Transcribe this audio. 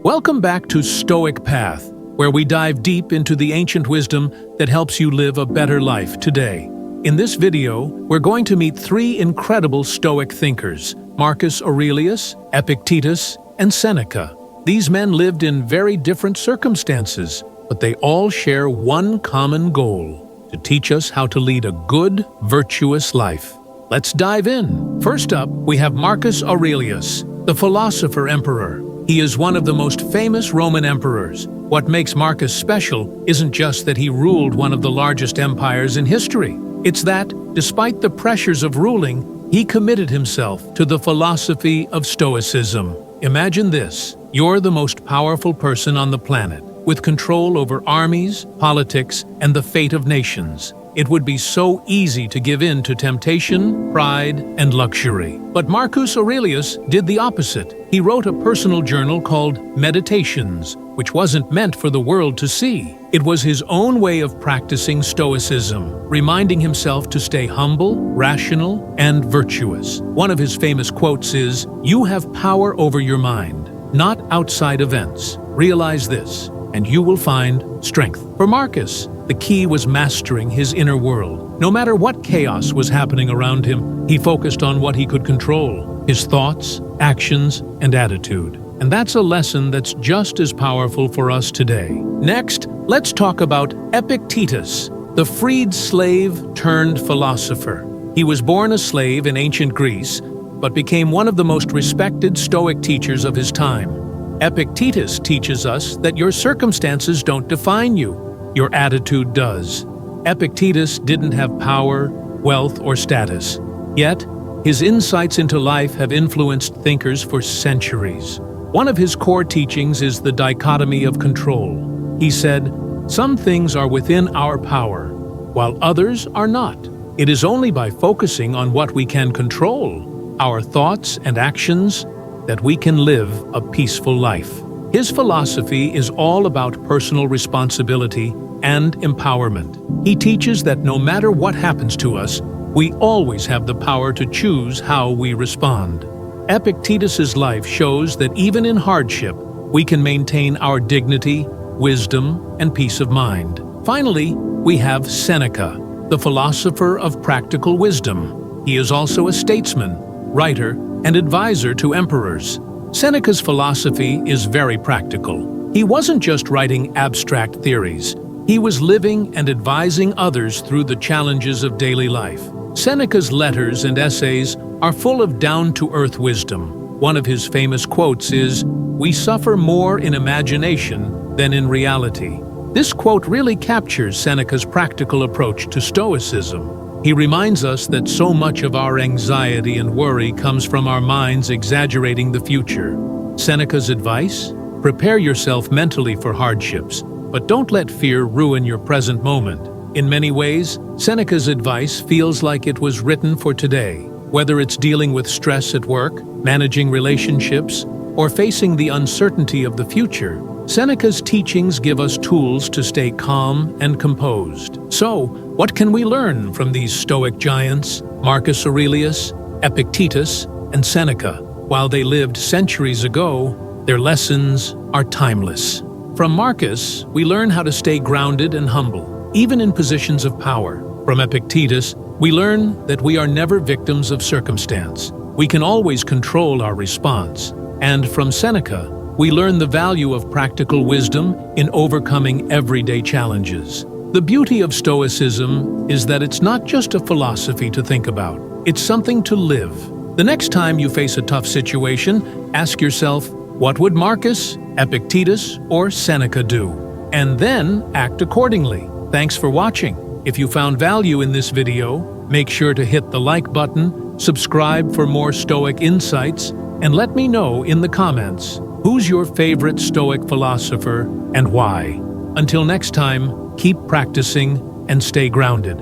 Welcome back to Stoic Path, where we dive deep into the ancient wisdom that helps you live a better life today. In this video, we're going to meet three incredible Stoic thinkers: Marcus Aurelius, Epictetus, and Seneca. These men lived in very different circumstances, but they all share one common goal: to teach us how to lead a good, virtuous life. Let's dive in. First up, we have Marcus Aurelius, the Philosopher Emperor. He is one of the most famous Roman emperors. What makes Marcus special isn't just that he ruled one of the largest empires in history. It's that, despite the pressures of ruling, he committed himself to the philosophy of Stoicism. Imagine this: you're the most powerful person on the planet, with control over armies, politics, and the fate of nations. It would be so easy to give in to temptation, pride, and luxury. But Marcus Aurelius did the opposite. He wrote a personal journal called Meditations, which wasn't meant for the world to see. It was his own way of practicing Stoicism, reminding himself to stay humble, rational, and virtuous. One of his famous quotes is, "You have power over your mind, not outside events. Realize this, and you will find strength." For Marcus, the key was mastering his inner world. No matter what chaos was happening around him, he focused on what he could control: his thoughts, actions, and attitude. And that's a lesson that's just as powerful for us today. Next, let's talk about Epictetus, the freed slave turned philosopher. He was born a slave in ancient Greece, but became one of the most respected Stoic teachers of his time. Epictetus teaches us that your circumstances don't define you. Your attitude does. Epictetus didn't have power, wealth, or status. Yet, his insights into life have influenced thinkers for centuries. One of his core teachings is the dichotomy of control. He said, "Some things are within our power, while others are not. It is only by focusing on what we can control, our thoughts and actions, that we can live a peaceful life." His philosophy is all about personal responsibility and empowerment. He teaches that no matter what happens to us, we always have the power to choose how we respond. Epictetus's life shows that even in hardship, we can maintain our dignity, wisdom, and peace of mind. Finally, we have Seneca, the philosopher of practical wisdom. He is also a statesman, writer, and advisor to emperors. Seneca's philosophy is very practical. He wasn't just writing abstract theories. He was living and advising others through the challenges of daily life. Seneca's letters and essays are full of down-to-earth wisdom. One of his famous quotes is, "We suffer more in imagination than in reality." This quote really captures Seneca's practical approach to Stoicism. He reminds us that so much of our anxiety and worry comes from our minds exaggerating the future. Seneca's advice? Prepare yourself mentally for hardships, but don't let fear ruin your present moment. In many ways, Seneca's advice feels like it was written for today. Whether it's dealing with stress at work, managing relationships, or facing the uncertainty of the future, Seneca's teachings give us tools to stay calm and composed. So, what can we learn from these Stoic giants, Marcus Aurelius, Epictetus, and Seneca? While they lived centuries ago, their lessons are timeless. From Marcus, we learn how to stay grounded and humble, even in positions of power. From Epictetus, we learn that we are never victims of circumstance. We can always control our response. And from Seneca, we learn the value of practical wisdom in overcoming everyday challenges. The beauty of Stoicism is that it's not just a philosophy to think about. It's something to live. The next time you face a tough situation, ask yourself, what would Marcus, Epictetus, or Seneca do? And then act accordingly. Thanks for watching. If you found value in this video, make sure to hit the like button, subscribe for more Stoic insights, and let me know in the comments, who's your favorite Stoic philosopher and why? Until next time, keep practicing and stay grounded.